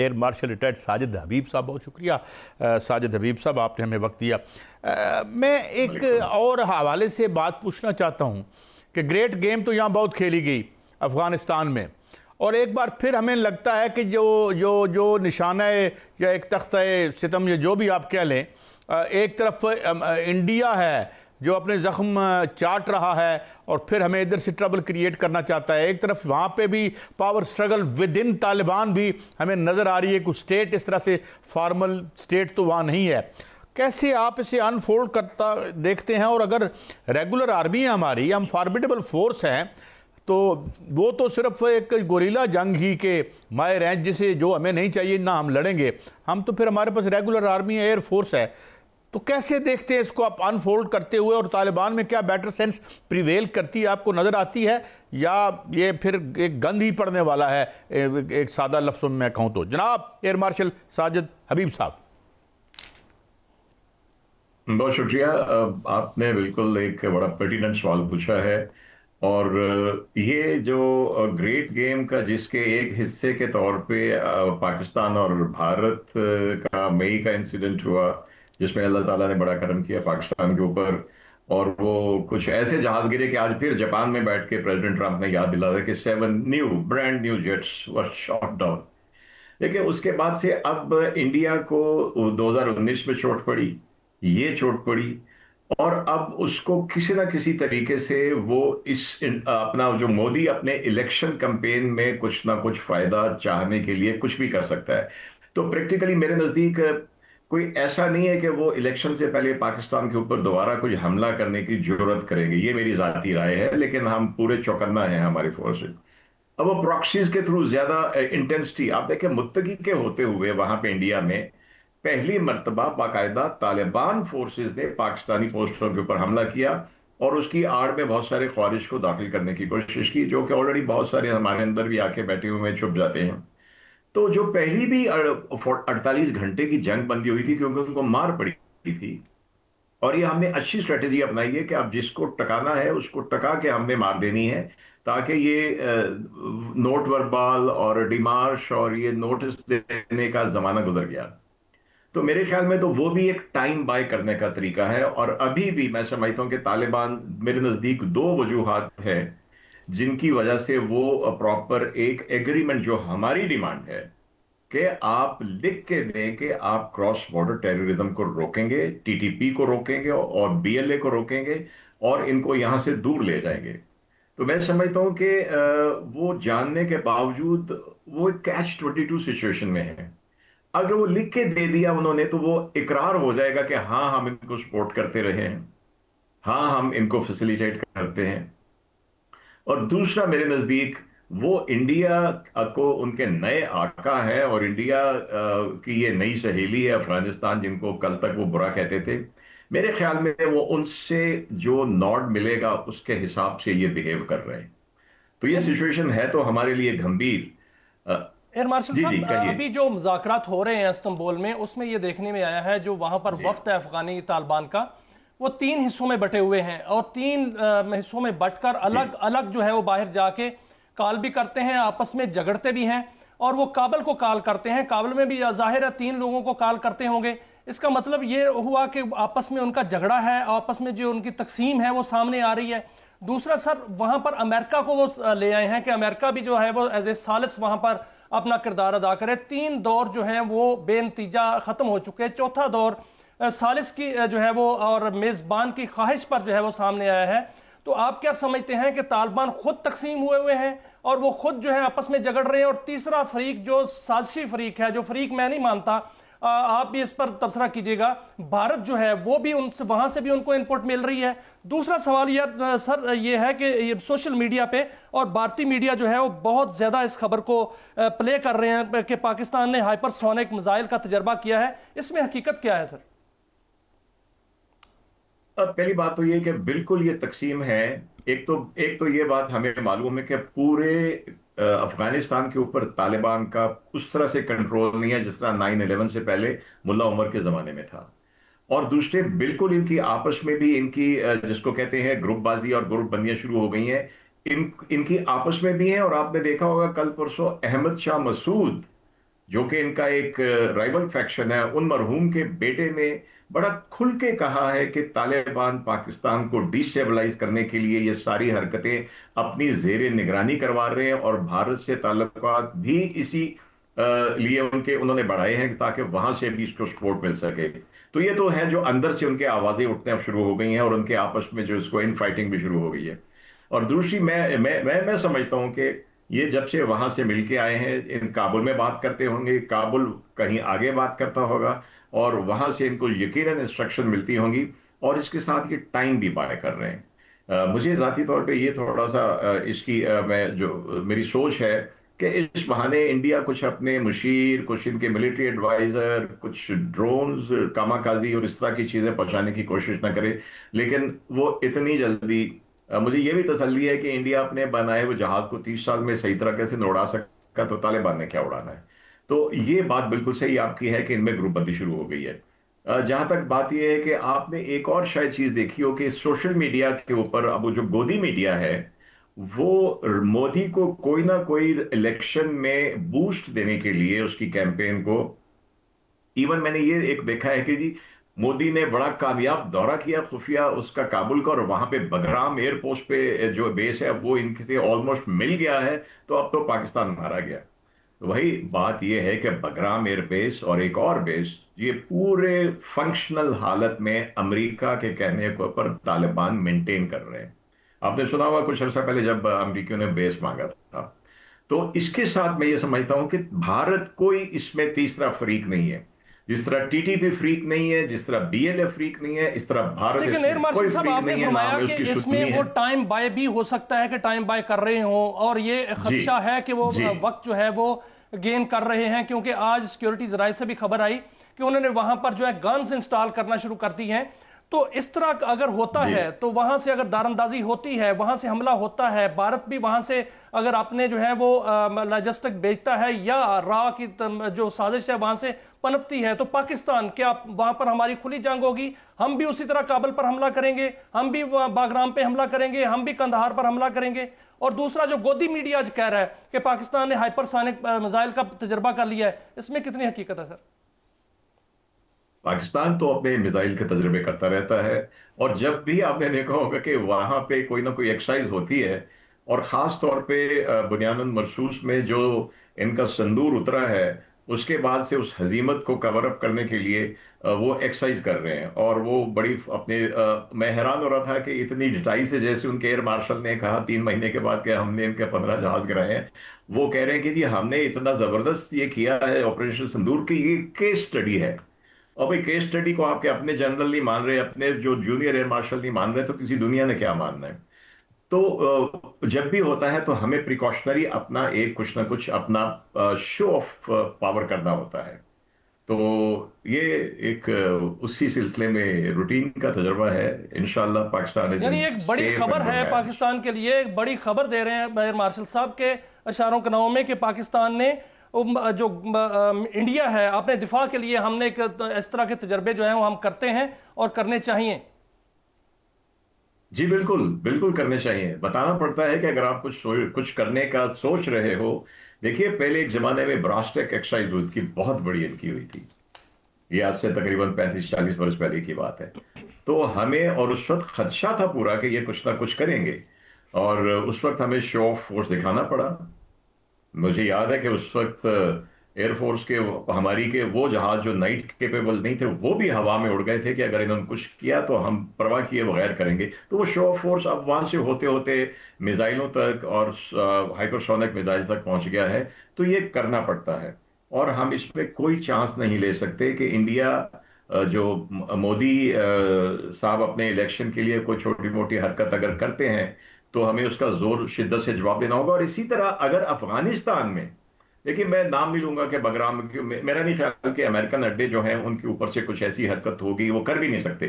Air marshal retired Sajid हबीब साहब, बहुत शुक्रिया साजिद हबीब साहब, आपने हमें वक्त दिया। मैं एक और हवाले से बात पूछना चाहता हूँ कि ग्रेट गेम तो यहाँ बहुत खेली गई अफ़गानिस्तान में, और एक बार फिर हमें लगता है कि जो जो जो निशाना या एक तख्ता सितम या जो भी आप कह लें, एक तरफ इंडिया है जो अपने ज़ख्म चाट रहा है और फिर हमें इधर से ट्रबल क्रिएट करना चाहता है, एक तरफ वहाँ पे भी power struggle with in Taliban भी हमें नज़र आ रही है। कुछ स्टेट इस तरह से फॉर्मल स्टेट तो वहाँ नहीं है। कैसे आप इसे अनफोल्ड करता देखते हैं? और अगर रेगुलर आर्मी है हमारी, हम फॉर्मिडेबल फोर्स हैं, तो वो तो सिर्फ एक गोरिल्ला जंग ही के माहिर हैं जिसे जो हमें नहीं चाहिए ना हम लड़ेंगे। हम तो फिर हमारे पास रेगुलर आर्मी है, एयर फोर्स है। तो कैसे देखते हैं इसको आप अनफोल्ड करते हुए? और तालिबान में क्या बेटर सेंस प्रिवेल करती है, आपको नज़र आती है, या ये फिर एक गंद ही पड़ने वाला है? एक सादा लफ्ज़ों में मैं कहूँ तो जनाब एयर मार्शल साजिद हबीब साहब। बहुत शुक्रिया। आपने बिल्कुल एक बड़ा पर्टिनेंट सवाल पूछा है। और ये जो ग्रेट गेम का जिसके एक हिस्से के तौर पे पाकिस्तान और भारत का मई का इंसिडेंट हुआ, जिसमें अल्लाह ताला ने बड़ा करम किया पाकिस्तान के ऊपर, और वो कुछ ऐसे जहाज गिरे कि आज फिर जापान में बैठ के प्रेसिडेंट ट्रंप ने याद दिलाया कि 7 न्यू ब्रांड न्यू जेट्स वर शॉट डाउन। लेकिन उसके बाद से अब इंडिया को 2019 में चोट पड़ी, ये चोट पड़ी, और अब उसको किसी ना किसी तरीके से वो अपना जो मोदी अपने इलेक्शन कैंपेन में कुछ ना कुछ फायदा चाहने के लिए कुछ भी कर सकता है। तो प्रैक्टिकली मेरे नजदीक कोई ऐसा नहीं है कि वो इलेक्शन से पहले पाकिस्तान के ऊपर दोबारा कुछ हमला करने की जरूरत करेंगे, ये मेरी जाती राय है। लेकिन हम पूरे चौकन्ना है हमारी फोर्स। अब वो प्रॉक्सीज के थ्रू ज्यादा इंटेंसिटी आप देखें, मुत्तकी के होते हुए वहां पे इंडिया में पहली मर्तबा बाकायदा तालिबान फोर्सेस ने पाकिस्तानी पोस्टरों के ऊपर हमला किया और उसकी आड़ में बहुत सारे ख्वारिश को दाखिल करने की कोशिश की, जो कि ऑलरेडी बहुत सारे हमारे अंदर भी आके बैठे हुए छुप जाते हैं। तो जो पहली भी 48 घंटे की जंग बंदी हुई थी क्योंकि उनको मार पड़ी थी, और ये हमने अच्छी स्ट्रेटेजी अपनाई है कि अब जिसको टकाना है उसको टका के हमने मार देनी है, ताकि ये नोट वर्बाल और डिमार्श और ये नोटिस देने का जमाना गुजर गया। तो मेरे ख्याल में तो वो भी एक टाइम बाय करने का तरीका है। और अभी भी मैं समझता हूं कि तालिबान मेरे नजदीक 2 वजूहात है जिनकी वजह से वो प्रॉपर एक एग्रीमेंट जो हमारी डिमांड है कि आप लिख के दें कि आप क्रॉस बॉर्डर टेररिज्म को रोकेंगे, टीटीपी को रोकेंगे और बीएलए को रोकेंगे और इनको यहां से दूर ले जाएंगे। तो मैं समझता हूं कि वो जानने के बावजूद वो एक कैच 22 सिचुएशन में है। अगर वो लिख के दे दिया उन्होंने तो वो इकरार हो जाएगा कि हाँ हम इनको सपोर्ट करते रहे हैं, हाँ हम इनको फैसिलिटेट करते हैं। और दूसरा मेरे नजदीक वो इंडिया को उनके नए आका है और इंडिया की ये नई सहेली है अफगानिस्तान, जिनको कल तक वो बुरा कहते थे। मेरे ख्याल में वो उनसे जो नॉड मिलेगा उसके हिसाब से ये बिहेव कर रहे हैं। तो ये सिचुएशन है तो हमारे लिए गंभीर। एयर मार्शल जी जी साहब, कहिए। अभी जो मुज़ाकरात हो रहे हैं इस्तांबुल में, उसमें ये देखने में आया है जो वहां पर वफ्द है अफगानी तालिबान का, वो 3 हिस्सों में बटे हुए हैं और 3 हिस्सों में बंटकर अलग अलग जो है वो बाहर जाके कॉल भी करते हैं, आपस में झगड़ते भी हैं, और वो काबल को कॉल करते हैं। काबल में भी जाहिर है 3 लोगों को कॉल करते होंगे। इसका मतलब ये हुआ कि आपस में उनका झगड़ा है, आपस में जो उनकी तकसीम है वो सामने आ रही है। दूसरा सर, वहां पर अमेरिका को वो ले आए हैं कि अमेरिका भी जो है वो एज ए सालिस वहां पर अपना किरदार अदा करे। 3 दौर जो है वो बेनतीजा खत्म हो चुके हैं। चौथा दौर सालिस की जो है वो और मेजबान की ख्वाहिश पर जो है वो सामने आया है। तो आप क्या समझते हैं कि तालिबान खुद तकसीम हुए हैं और वो खुद जो है आपस में झगड़ रहे हैं? और तीसरा फरीक जो साजिशी फरीक है, जो फरीक मैं नहीं मानता, आप भी इस पर तबसरा कीजिएगा, भारत जो है वो भी उनसे वहां से भी उनको इनपुट मिल रही है। दूसरा सवाल यह सर ये है कि ये सोशल मीडिया पे और भारतीय मीडिया जो है वो बहुत ज्यादा इस खबर को प्ले कर रहे हैं कि पाकिस्तान ने हाइपरसोनिक मिसाइल का तजर्बा किया है। इसमें हकीकत क्या है सर? अब पहली बात तो ये कि बिल्कुल ये तकसीम है। एक तो ये बात हमें मालूम है कि पूरे अफगानिस्तान के ऊपर तालिबान का उस तरह से कंट्रोल नहीं है जिस तरह 9/11 से पहले मुल्ला उमर के जमाने में था। और दूसरे बिल्कुल इनकी आपस में भी इनकी जिसको कहते हैं ग्रुपबाजी और ग्रुप बंदियां शुरू हो गई हैं। इनकी आपस में भी है। और आपने देखा होगा कल परसों अहमद शाह मसूद जो कि इनका एक राइवल फैक्शन है, उन मरहूम के बेटे ने बड़ा खुल के कहा है कि तालिबान पाकिस्तान को डिस्टेबलाइज करने के लिए ये सारी हरकतें अपनी जेर निगरानी करवा रहे हैं, और भारत से ताल्लुकात भी इसी लिए उन्होंने बढ़ाए हैं ताकि वहां से भी इसको सपोर्ट मिल सके। तो ये तो है जो अंदर से उनके आवाजें उठने अब शुरू हो गई हैं, और उनके आपस में जो इसको इन फाइटिंग भी शुरू हो गई है। और दूसरी मैं समझता हूं कि ये जब से वहां से मिलके आए हैं, इन काबुल में बात करते होंगे, काबुल कहीं आगे बात करता होगा, और वहां से इनको यकीनन इंस्ट्रक्शन मिलती होंगी, और इसके साथ ये टाइम भी बाय कर रहे हैं। मुझे जाती तौर पे ये थोड़ा सा इसकी मैं जो मेरी सोच है कि इस बहाने इंडिया कुछ अपने मुशीर, कुछ इनके मिलिट्री एडवाइजर, कुछ ड्रोन्स कामाकाजी और इस तरह की चीजें पहुंचाने की कोशिश ना करे, लेकिन वो इतनी जल्दी मुझे ये भी तसल्ली है कि इंडिया अपने बनाए हुए जहाज को 30 साल में सही तरीके से न उड़ा सका, तो तालिबान ने क्या उड़ाना है। तो ये बात बिल्कुल सही आपकी है कि इनमें ग्रुपबंदी शुरू हो गई है। जहां तक बात यह है कि आपने एक और शायद चीज देखी हो कि सोशल मीडिया के ऊपर अब वो जो गोदी मीडिया है, वो मोदी को कोई ना कोई इलेक्शन में बूस्ट देने के लिए उसकी कैंपेन को, इवन मैंने ये एक देखा है कि जी मोदी ने बड़ा कामयाब दौरा किया खुफिया उसका काबुल का, और वहां पे बगराम एयरपोर्ट पे जो बेस है वो इनसे ऑलमोस्ट मिल गया है, तो अब तो पाकिस्तान मारा गया। तो वही बात यह है कि बगराम एयरबेस और एक और बेस, ये पूरे फंक्शनल हालत में अमेरिका के कहने के ऊपर तालिबान मेंटेन कर रहे हैं। आपने सुना होगा कुछ अर्सा पहले जब अमेरिकियों ने बेस मांगा था। तो इसके साथ मैं ये समझता हूं कि भारत कोई इसमें तीसरा फरीक नहीं है। जिस तरह टीटीपी फ्रीक नहीं है, जिस तरह बीएलए फ्रीक नहीं है, इस तरह भारत लेकिन एयर मार्शल साहब आपने फरमाया कि इसमें वो टाइम बाय भी हो सकता है कि टाइम बाय कर रहे हो, और ये खदशा है कि वो वक्त जो है वो गेन कर रहे हैं, क्योंकि आज सिक्योरिटी जराये से भी खबर आई कि उन्होंने वहां पर जो है गन्स इंस्टॉल करना शुरू कर दी हैं। तो इस तरह अगर होता है, तो वहां से अगर दारंदाजी होती है, वहां से हमला होता है, भारत भी वहां से अगर अपने जो है वो लॉजिस्टिक बेचता है या रा की जो साजिश है वहां से पनपती है, तो पाकिस्तान क्या वहां पर हमारी खुली जंग होगी? हम भी उसी तरह काबुल पर हमला करेंगे, हम भी बागराम पे हमला करेंगे, हम भी कंधार पर हमला करेंगे। और दूसरा जो गोदी मीडिया आज कह रहा है कि पाकिस्तान ने हाइपरसोनिक मिसाइल का तजर्बा कर लिया है, इसमें कितनी हकीकत है सर? पाकिस्तान तो अपने मिसाइल के तजर्बे करता रहता है, और जब भी आपने देखा होगा कि वहां पे कोई ना कोई एक्सरसाइज होती है, और खास तौर पे बुनियादन मरसूस में जो इनका संदूर उतरा है, उसके बाद से उस हजीमत को कवर अप करने के लिए वो एक्सरसाइज कर रहे हैं। और वो बड़ी अपने मैं हैरान हो रहा था कि इतनी डिटाई से, जैसे उनके एयर मार्शल ने कहा 3 महीने के बाद कि हमने इनके 15 जहाज गिराए हैं, वो कह रहे हैं कि जी हमने इतना जबरदस्त ये किया है ऑपरेशन संदूर की, ये केस स्टडी है। और भाई केस स्टडी को आपके अपने जनरल नहीं मान रहे, अपने जो जूनियर एयर मार्शल नहीं मान रहे, तो किसी दुनिया ने क्या मानना है। तो जब भी होता है तो हमें प्रिकॉशनरी अपना एक कुछ ना कुछ अपना शो ऑफ पावर करना होता है। तो ये एक उसी सिलसिले में रूटीन का तजर्बा है। इंशाल्लाह पाकिस्तान यानी एक बड़ी खबर है पाकिस्तान के लिए, एक बड़ी खबर दे रहे हैं एयर मार्शल साहब के इशारों के नाम में कि पाकिस्तान ने जो इंडिया है अपने दिफा के लिए, हमने इस तरह के तजर्बे जो है वो हम करते हैं और करने चाहिए। जी बिल्कुल बिल्कुल करने चाहिए। बताना पड़ता है कि अगर आप कुछ करने का सोच रहे हो, देखिए पहले एक जमाने में ब्रास्टेक एक्सरसाइज हुई थी, बहुत बड़ी इनकी हुई थी, ये आज से तकरीबन 35-40 वर्ष पहले की बात है। तो हमें और उस वक्त खदशा था पूरा कि ये कुछ ना कुछ करेंगे, और उस वक्त हमें शो ऑफ फोर्स दिखाना पड़ा। मुझे याद है कि उस वक्त एयरफोर्स के हमारी के वो जहाज जो नाइट केपेबल नहीं थे, वो भी हवा में उड़ गए थे कि अगर इन्होंने कुछ किया तो हम परवाह किए बगैर करेंगे। तो वो शो ऑफ फोर्स अब वहां से होते होते मिसाइलों तक और हाइपरसोनिक मिसाइल तक पहुंच गया है। तो ये करना पड़ता है, और हम इसमें कोई चांस नहीं ले सकते कि इंडिया जो मोदी साहब अपने इलेक्शन के लिए कोई छोटी मोटी हरकत अगर करते हैं तो हमें उसका जोर शिद्दत से जवाब देना होगा। और इसी तरह अगर अफगानिस्तान में, देखिए मैं नाम नहीं लूंगा कि बगराम, मेरा नहीं ख्याल कि अमेरिकन अड्डे जो हैं उनके ऊपर से कुछ ऐसी हरकत होगी, वो कर भी नहीं सकते।